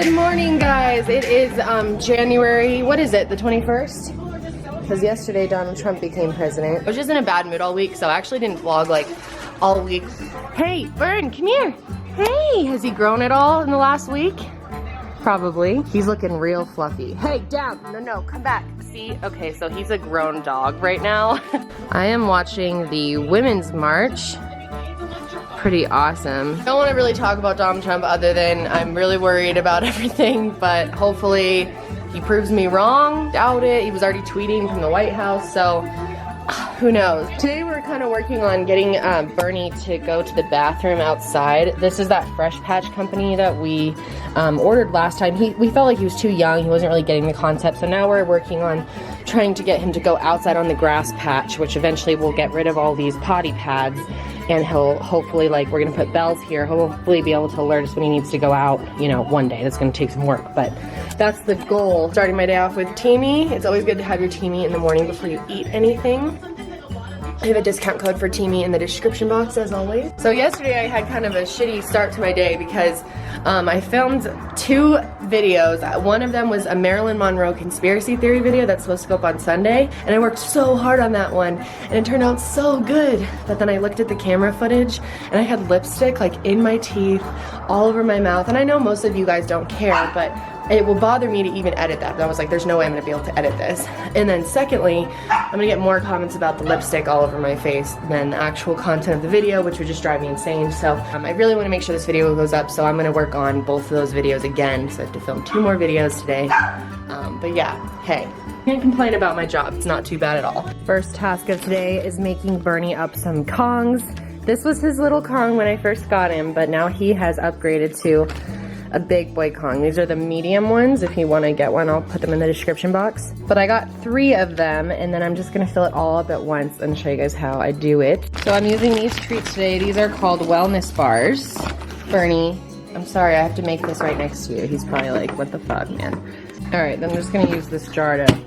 Good morning, guys. It is January, what is it, the 21st? Because yesterday Donald Trump became president. I was just in a bad mood all week, so I actually didn't vlog like all week. Hey, Vern, come here. Hey, has he grown at all in the last week? Probably. He's looking real fluffy. Hey, down. No, come back. See? Okay, so he's a grown dog right now. I am watching the Women's March. Pretty awesome. I don't want to really talk about Donald Trump other than I'm really worried about everything, but hopefully he proves me wrong. Doubt it. He was already tweeting from the White House, so who knows. Today we're kind of working on getting Bernie to go to the bathroom outside. This is that Fresh Patch company that we ordered last time. We felt like he was too young. He wasn't really getting the concept, so now we're working on trying to get him to go outside on the grass patch, which eventually will get rid of all these potty pads. And he'll hopefully, like, we're gonna put bells here. He'll hopefully be able to alert us when he needs to go out, you know, one day. That's gonna take some work, but that's the goal. Starting my day off with Teamy. It's always good to have your Teamy in the morning before you eat anything. I have a discount code for Teamy in the description box, as always. So yesterday I had kind of a shitty start to my day because I filmed 2 videos. One of them was a Marilyn Monroe conspiracy theory video that's supposed to go up on Sunday, and I worked so hard on that one, and it turned out so good. But then I looked at the camera footage, and I had lipstick like in my teeth, all over my mouth, and I know most of you guys don't care, but it will bother me to even edit that. But I was like, there's no way I'm gonna be able to edit this. And then secondly, I'm gonna get more comments about the lipstick all over my face than the actual content of the video, which would just drive me insane. So I really wanna make sure this video goes up, so I'm gonna work on both of those videos again. So I have to film 2 more videos today. But yeah, hey, can't complain about my job. It's not too bad at all. First task of today is making Bernie up some Kongs. This was his little Kong when I first got him, but now he has upgraded to a big boy Kong. These are the medium ones. If you want to get one, I'll put them in the description box. But I got 3 of them, and then I'm just gonna fill it all up at once and show you guys how I do it. So I'm using these treats today. These are called wellness bars. Bernie, I'm sorry, I have to make this right next to you. He's probably like, what the fuck, man? All right, then I'm just gonna use this jar to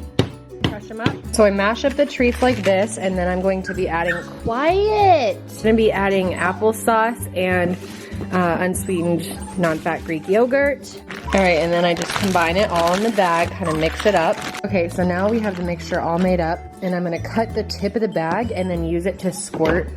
crush them up. So I mash up the treats like this, and then I'm going to be adding, quiet! I'm gonna be adding applesauce and unsweetened non-fat Greek yogurt. All right, and then I just combine it all in the bag, kind of mix it up. Okay, so now we have the mixture all made up, and I'm gonna cut the tip of the bag and then use it to squirt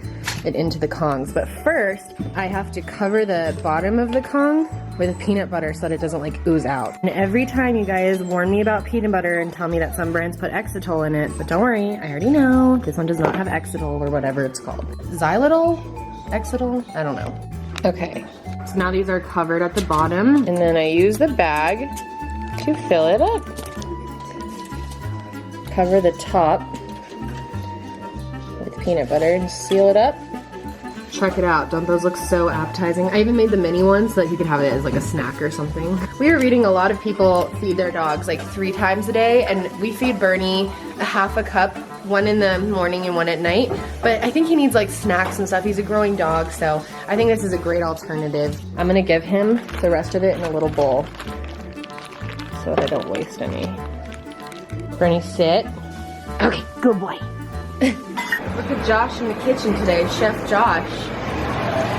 it into the Kongs. But first, I have to cover the bottom of the Kong with peanut butter so that it doesn't like ooze out. And every time you guys warn me about peanut butter and tell me that some brands put Exitol in it, but don't worry, I already know. This one does not have Exitol or whatever it's called. Xylitol? Exitol? I don't know. Okay, so now these are covered at the bottom, and then I use the bag to fill it up. Cover the top with peanut butter and seal it up. Check it out, don't those look so appetizing? I even made the mini ones so that you could have it as like a snack or something. We were reading a lot of people feed their dogs like 3 times a day, and we feed Bernie a half a cup, 1 in the morning and 1 at night. But I think he needs like snacks and stuff. He's a growing dog, so I think this is a great alternative. I'm gonna give him the rest of it in a little bowl so that I don't waste any. Bernie, sit. Okay, good boy. Look at Josh in the kitchen today, Chef Josh.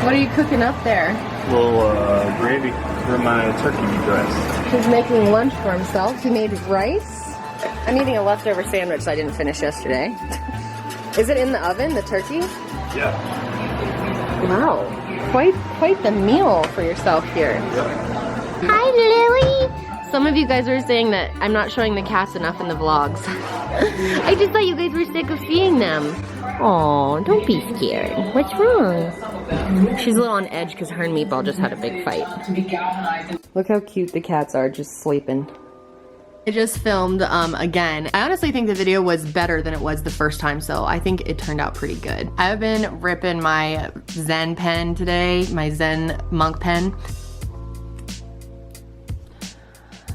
What are you cooking up there? A little gravy for my turkey breast. He's making lunch for himself. He made rice. I'm eating a leftover sandwich I didn't finish yesterday. Is it in the oven, the turkey? Yeah. Wow, quite the meal for yourself here. Yeah. Hi, Lily. Some of you guys are saying that I'm not showing the cats enough in the vlogs. I just thought you guys were sick of seeing them. Aw, don't be scared. What's wrong? She's a little on edge because her and Meatball just had a big fight. Look how cute the cats are just sleeping. I just filmed again. I honestly think the video was better than it was the first time, so I think it turned out pretty good. I've been ripping my Zen pen today, my Zen monk pen.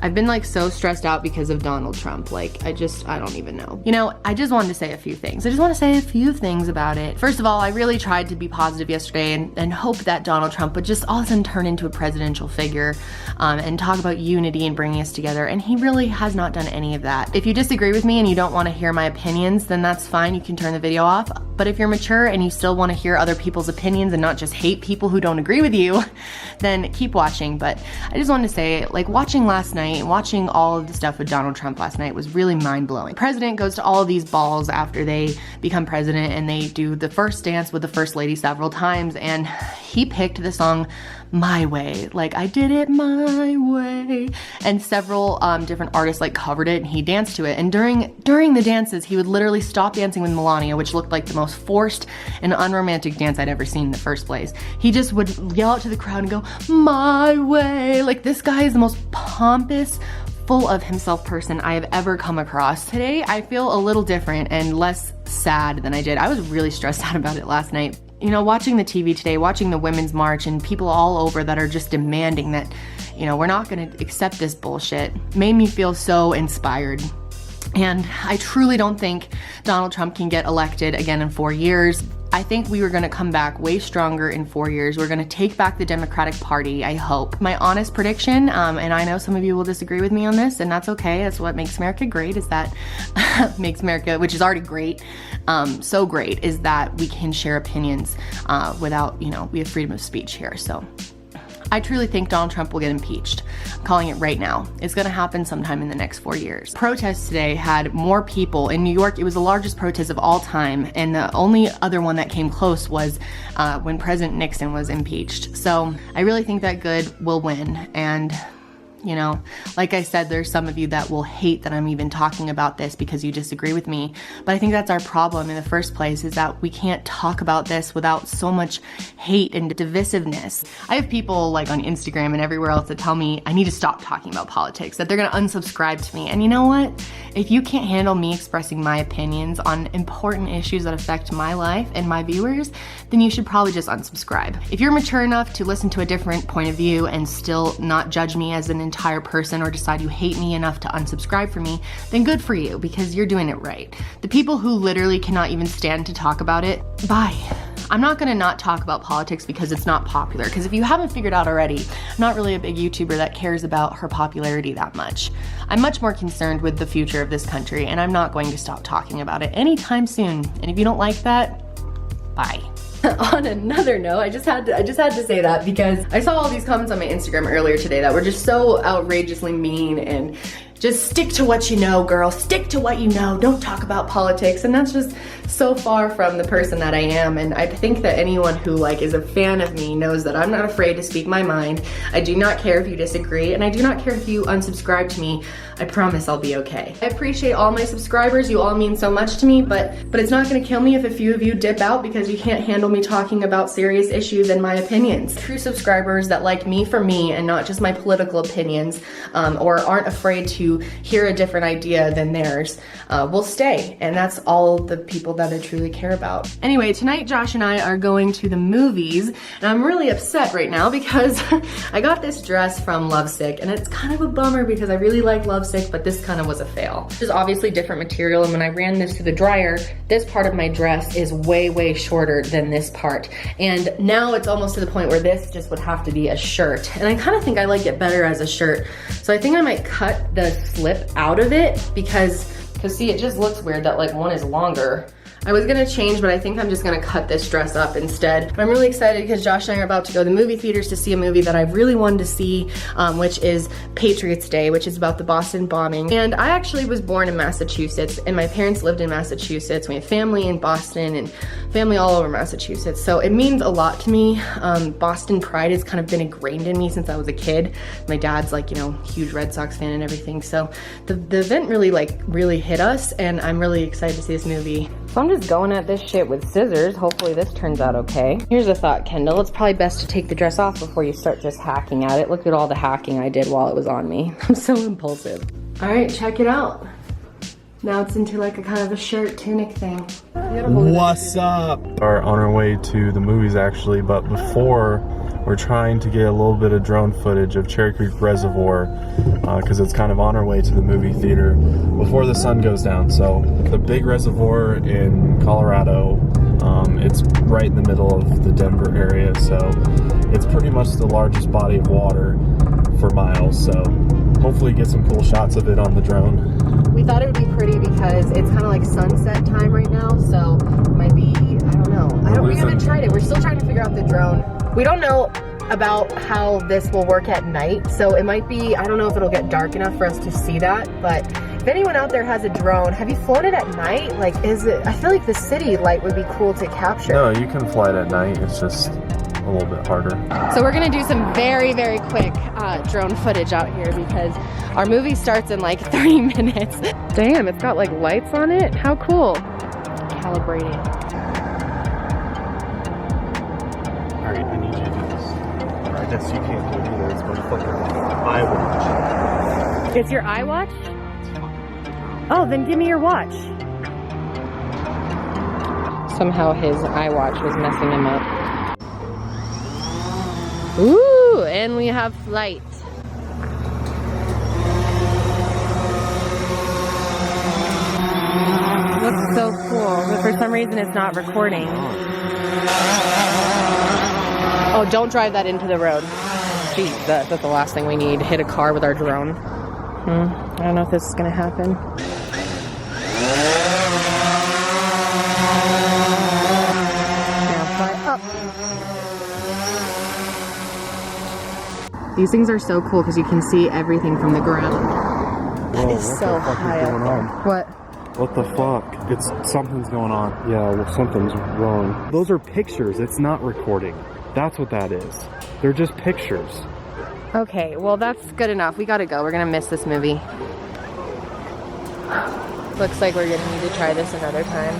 I've been like so stressed out because of Donald Trump. Like, I don't even know. You know, I just wanted to say a few things. I just want to say a few things about it. First of all, I really tried to be positive yesterday and hope that Donald Trump would just all of a sudden turn into a presidential figure and talk about unity and bringing us together. And he really has not done any of that. If you disagree with me and you don't want to hear my opinions, then that's fine. You can turn the video off. But if you're mature and you still want to hear other people's opinions and not just hate people who don't agree with you, then keep watching. But I just wanted to say, like, watching last night, watching all of the stuff with Donald Trump last night was really mind-blowing. The president goes to all of these balls after they become president, and they do the first dance with the first lady several times, and he picked the song My Way, like I did it my way, and several different artists like covered it, and he danced to it. And during the dances, he would literally stop dancing with Melania, which looked like the most forced and unromantic dance I'd ever seen in the first place. He just would yell out to the crowd and go, my way. Like, this guy is the most pompous, full of himself person I have ever come across. Today, I feel a little different and less sad than I did. I was really stressed out about it last night. You know, watching the TV today, watching the Women's March and people all over that are just demanding that, you know, we're not gonna accept this bullshit, made me feel so inspired. And I truly don't think Donald Trump can get elected again in 4 years. I think we were gonna come back way stronger in 4 years. We're gonna take back the Democratic Party, I hope. My honest prediction, and I know some of you will disagree with me on this, and that's okay. That's what makes America great, is that makes America, which is already great, so great, is that we can share opinions without, you know, we have freedom of speech here. So I truly think Donald Trump will get impeached. I'm calling it right now. It's gonna happen sometime in the next 4 years. Protests today had more people. In New York, it was the largest protest of all time, and the only other one that came close was when President Nixon was impeached. So I really think that good will win. And you know, like I said, there's some of you that will hate that I'm even talking about this because you disagree with me. But I think that's our problem in the first place, is that we can't talk about this without so much hate and divisiveness. I have people like on Instagram and everywhere else that tell me I need to stop talking about politics, that they're gonna unsubscribe to me. And you know what? If you can't handle me expressing my opinions on important issues that affect my life and my viewers, then you should probably just unsubscribe. If you're mature enough to listen to a different point of view and still not judge me as an entire person, or decide you hate me enough to unsubscribe for me, then good for you, because you're doing it right. The people who literally cannot even stand to talk about it, bye. I'm not gonna not talk about politics because it's not popular, because if you haven't figured out already, I'm not really a big YouTuber that cares about her popularity that much. I'm much more concerned with the future of this country, and I'm not going to stop talking about it anytime soon. And if you don't like that, bye. On another note, I just had to say that because I saw all these comments on my Instagram earlier today that were just so outrageously mean, and just stick to what you know, girl. Stick to what you know. Don't talk about politics. And that's just so far from the person that I am. And I think that anyone who like is a fan of me knows that I'm not afraid to speak my mind. I do not care if you disagree, and I do not care if you unsubscribe to me. I promise I'll be okay. I appreciate all my subscribers. You all mean so much to me, but it's not gonna kill me if a few of you dip out because you can't handle me talking about serious issues and my opinions. True subscribers that like me for me and not just my political opinions, or aren't afraid to hear a different idea than theirs, will stay. And that's all the people that I truly care about. Anyway, tonight Josh and I are going to the movies, and I'm really upset right now because I got this dress from Lovesick, and it's kind of a bummer because I really like Lovesick, but this kind of was a fail. This is obviously different material, and when I ran this through the dryer, this part of my dress is way, way shorter than this part. And now it's almost to the point where this just would have to be a shirt. And I kind of think I like it better as a shirt. So I think I might cut the slip out of it because see, it just looks weird that like one is longer. I was gonna change, but I think I'm just gonna cut this dress up instead. But I'm really excited because Josh and I are about to go to the movie theaters to see a movie that I've really wanted to see, which is Patriots Day, which is about the Boston bombing. And I actually was born in Massachusetts, and my parents lived in Massachusetts. We have family in Boston and family all over Massachusetts. So it means a lot to me. Boston pride has kind of been ingrained in me since I was a kid. My dad's like, you know, huge Red Sox fan and everything. So the event really hit us, and I'm really excited to see this movie. So I'm just going at this shit with scissors. Hopefully this turns out okay. Here's a thought, Kendall. It's probably best to take the dress off before you start just hacking at it. Look at all the hacking I did while it was on me. I'm so impulsive. All right, check it out. Now it's into like a kind of a shirt tunic thing. What's up? We're on our way to the movies actually, but before we're trying to get a little bit of drone footage of Cherry Creek Reservoir because it's kind of on our way to the movie theater before the sun goes down. So the big reservoir in Colorado, it's right in the middle of the Denver area, so it's pretty much the largest body of water for miles. So hopefully get some cool shots of it on the drone. We thought it would be pretty because it's kind of like sunset time right now, so it might be figure out the drone. We don't know about how this will work at night, so it might be, I don't know if it'll get dark enough for us to see that, but if anyone out there has a drone, have you flown it at night? Like, is it, I feel like the city light would be cool to capture. No, you can fly it at night, it's just a little bit harder. So we're gonna do some very, very quick drone footage out here because our movie starts in like 30 minutes. Damn, it's got like lights on it. How cool. Calibrating. Alright, I need you to do this. I guess you can't do it either, it's my fucking iWatch. It's your iWatch? Oh, then give me your watch. Somehow his iWatch was messing him up. Ooh, and we have flight. Looks so cool, but for some reason it's not recording. Oh, don't drive that into the road. Jeez, that's the last thing we need. Hit a car with our drone. I don't know if this is gonna happen. Now fly up. These things are so cool because you can see everything from the ground. That is so high up there. What? What the fuck? Something's going on. Yeah, well, something's wrong. Those are pictures, it's not recording. That's what that is. They're just pictures. Okay, well that's good enough. We gotta go. We're gonna miss this movie. Looks like we're gonna need to try this another time.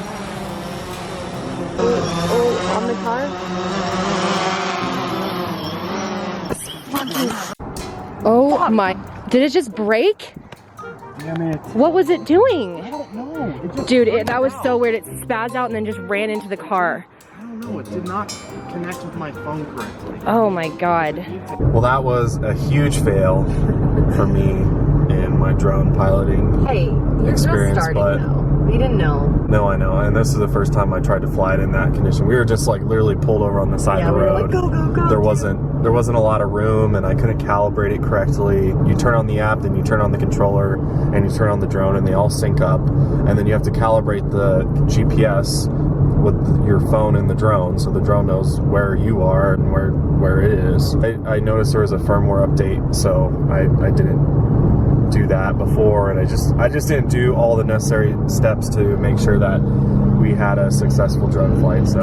Oh, on the car? Oh my, did it just break? Damn it. What was it doing? I don't know. Dude, that was so weird. It spazzed out and then just ran into the car. I don't know, it did not connect with my phone correctly. Oh my god. Well, that was a huge fail for me in my drone piloting experience, but We didn't know. No, I know, and this is the first time I tried to fly it in that condition. We were just like literally pulled over on the side of the road. We were like, go, go, go. There wasn't a lot of room, and I couldn't calibrate it correctly. You turn on the app, then you turn on the controller, and you turn on the drone, and they all sync up. And then you have to calibrate the GPS with your phone and the drone, so the drone knows where you are and where it is. I noticed there was a firmware update, so I didn't do that before, and I just didn't do all the necessary steps to make sure that we had a successful drone flight. So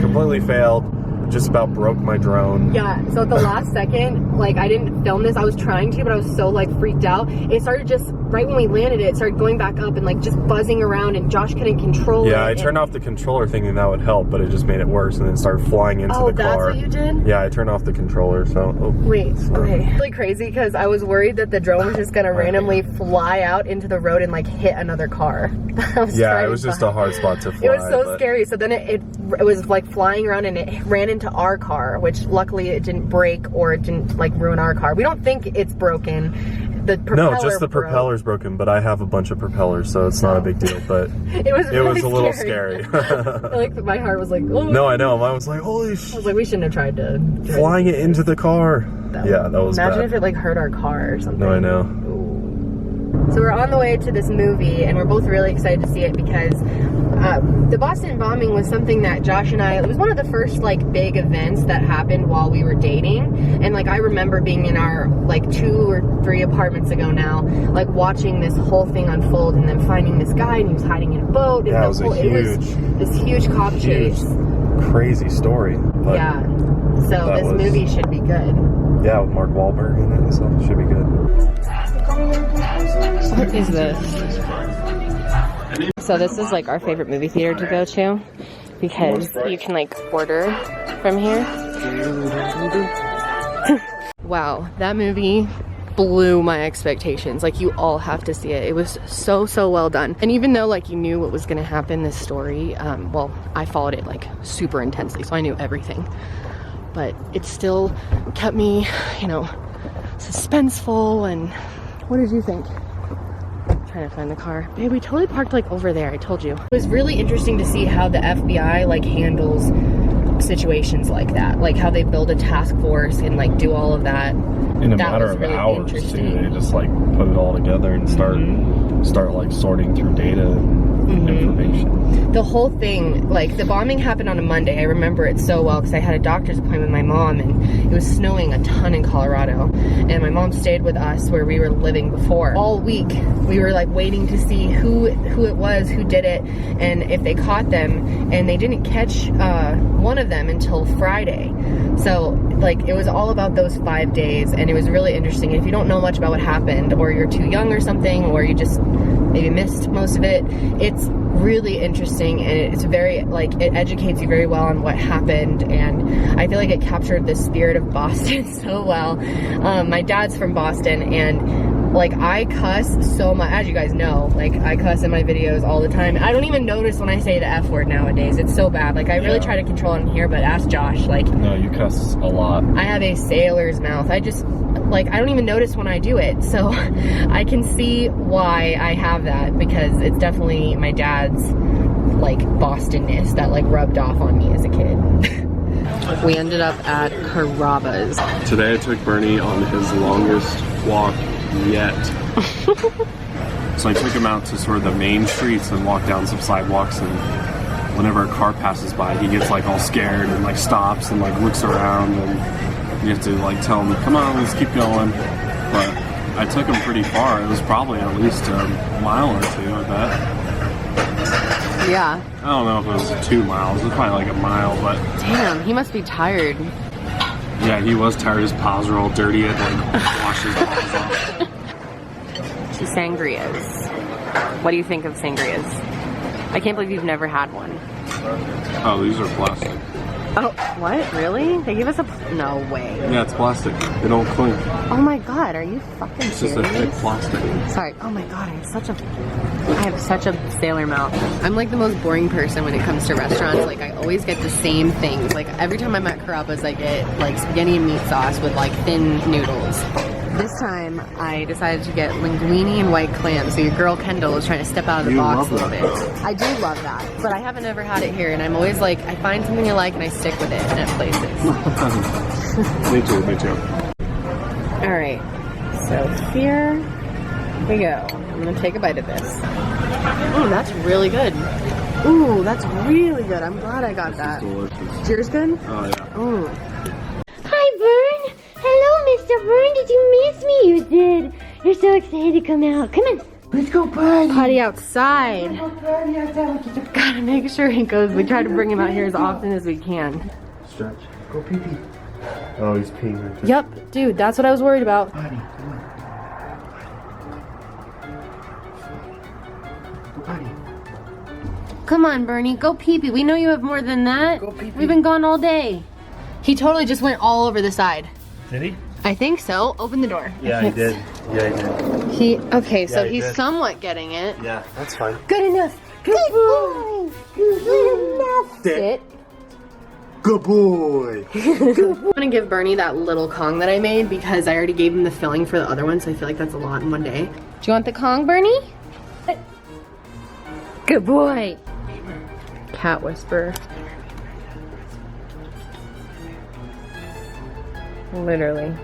completely failed. Just about broke my drone. Yeah, so at the last second, like I didn't film this, I was trying to, but I was so like freaked out. It started just, right when we landed it started going back up and like just buzzing around, and Josh couldn't control it. Yeah, I turned off the controller thinking that would help, but it just made it worse, and then started flying into the car. Oh, that's what you did? Yeah, I turned off the controller, so. Oh, wait, okay. Really crazy because I was worried that the drone was just gonna randomly fly out into the road and like hit another car. Yeah, it was just a hard spot to fly. It was so scary. So then it was like flying around and it ran into our car, which luckily it didn't break or it didn't like ruin our car. We don't think it's broken. The propeller no, just the propeller's broken, but I have a bunch of propellers, so it's not a big deal, but it was really a little scary. Like my heart was like, oh. No, I know. Mine was like, holy shit. I was like, we shouldn't have tried to flying it into the car. Yeah, that was imagine bad. if it like hurt our car or something. No, I know. Ooh. So we're on the way to this movie, and we're both really excited to see it because the Boston bombing was something that Josh and it was one of the first like big events that happened while we were dating. And like I remember being in our like 2 or 3 apartments ago now, like watching this whole thing unfold, and then finding this guy and he was hiding in a boat. And yeah, it was this huge cop chase. Crazy story. But yeah. So this movie should be good. Yeah, with Mark Wahlberg in it, so it should be good. What is this? So this is like our favorite movie theater to go to because you can like order from here. Wow, that movie blew my expectations. Like you all have to see it. It was so well done. And even though like you knew what was gonna happen, this story, well, I followed it like super intensely, so I knew everything. But it still kept me, you know, suspenseful. And what did you think? Trying to find the car. Babe, we totally parked like over there, I told you. It was really interesting to see how the FBI like handles situations like that. Like how they build a task force and like do all of that. In a matter of hours too. They just like put it all together and start like sorting through data and information. the whole thing, like the bombing happened on a Monday. I remember it so well because I had a doctor's appointment with my mom, and it was snowing a ton in Colorado, and my mom stayed with us where we were living before. All week we were like waiting to see who it was, who did it, and if they caught them, and they didn't catch one of them until Friday. So like it was all about those 5 days, and it was really interesting. And if you don't know much about what happened, or you're too young or something, or you just maybe missed most of it, it's really interesting, and it's very, like, it educates you very well on what happened, and I feel like it captured the spirit of Boston so well. My dad's from Boston, and like I cuss so much, as you guys know, like I cuss in my videos all the time. I don't even notice when I say the F word nowadays. It's so bad. Like I really try to control it in here, but ask Josh. Like, no, you cuss a lot. I have a sailor's mouth. I just, like, I don't even notice when I do it. So I can see why I have that, because it's definitely my dad's like Bostonness that like rubbed off on me as a kid. We ended up at Carrabba's. Today I took Bernie on his longest walk yet. So I took him out to sort of the main streets and walked down some sidewalks, and whenever a car passes by, he gets like all scared and like stops and like looks around, and you have to like tell him, come on, let's keep going. But I took him pretty far. It was probably at least a mile or two, I bet. Yeah. I don't know if it was 2 miles. It was probably like a mile, but... Damn, he must be tired. Yeah, he was tired. His paws were all dirty. He had to like wash his paws off. To sangrias. What do you think of sangrias? I can't believe you've never had one. Oh, these are plastic. Oh, what? Really? They give us a... No way. Yeah, it's plastic. They don't clink. Oh my god, are you fucking It's serious? just a thick plastic. Sorry. Oh my god, I have such a sailor mouth. I'm like the most boring person when it comes to restaurants. Like I always get the same things. Like every time I'm at Carrabba's, I get like spaghetti and meat sauce with like thin noodles. This time, I decided to get linguine and white clam. So your girl Kendall was trying to step out of the box a little bit. I do love that, but I haven't ever had it here, and I'm always like, I find something I like and I stick with it at places. Me too, me too. All right, so here we go. I'm gonna take a bite of this. Oh, that's really good. Ooh, that's really good. I'm glad I got that. Delicious. Is yours good? Oh yeah. Ooh. Hi, Vern. Hello, Mr. Vern. Did you miss me? You did. You're so excited to come out. Come on. Let's go party. Potty outside. Gotta make sure he goes. We try to bring him out here as often as we can. Stretch. Go pee pee. Oh, he's peeing right there. Yep, dude, that's what I was worried about. Potty, come on. Go potty. Come on, Bernie, go pee-pee. We know you have more than that. Go pee-pee. We've been gone all day. He totally just went all over the side. Did he? I think so. Open the door. Yeah, he did. Yeah, he did. Okay, so Yeah, he he's did. somewhat getting it. Yeah, that's fine. Good enough. Good boy. Good enough. Sit. Good boy. I'm gonna give Bernie that little Kong that I made because I already gave him the filling for the other one, so I feel like that's a lot in one day. Do you want the Kong, Bernie? Good boy. Cat whisper. Literally.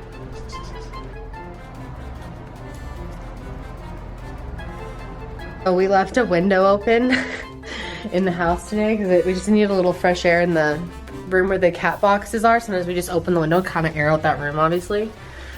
Oh, we left a window open in the house today because we just needed a little fresh air in the room where the cat boxes are. Sometimes we just open the window, kind of air out that room, obviously.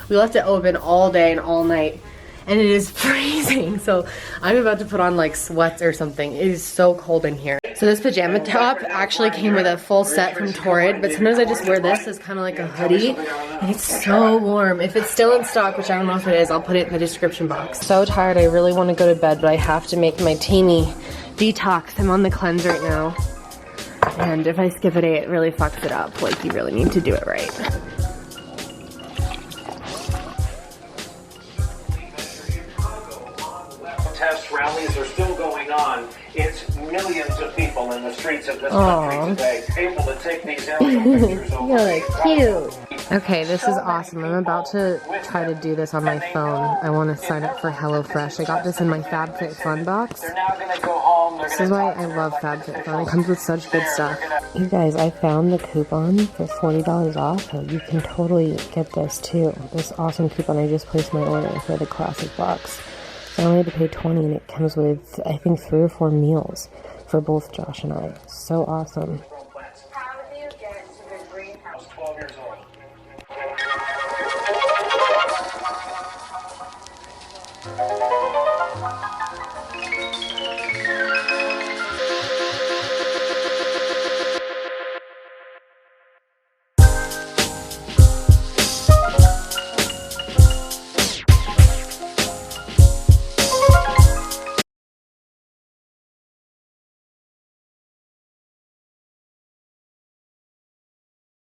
We left it open all day and all night, and it is freezing. So I'm about to put on like sweats or something. It is so cold in here. So this pajama top actually came with a full set from Torrid, but sometimes I just wear this as kind of like a hoodie, and it's so warm. If it's still in stock, which I don't know if it is, I'll put it in the description box. So tired, I really want to go to bed, but I have to make my teeny detox. I'm on the cleanse right now, and if I skip a day, it really fucks it up. Like, you really need to do it right. Protest rallies are still going on. It's millions of people in the streets of this country today able to take these aerial pictures over. You're cute. Okay, this is awesome. I'm about to try to do this on my phone. I want to sign up for HelloFresh. I got this in my FabFitFun box. They're now going to go home. This is why I love FabFitFun. It comes with such good stuff. You guys, I found the coupon for $40 off, so you can totally get this too. This awesome coupon. I just placed my order for the classic box. I only had to pay $20, and it comes with, I think, 3 or 4 meals. for both Josh and I. So awesome.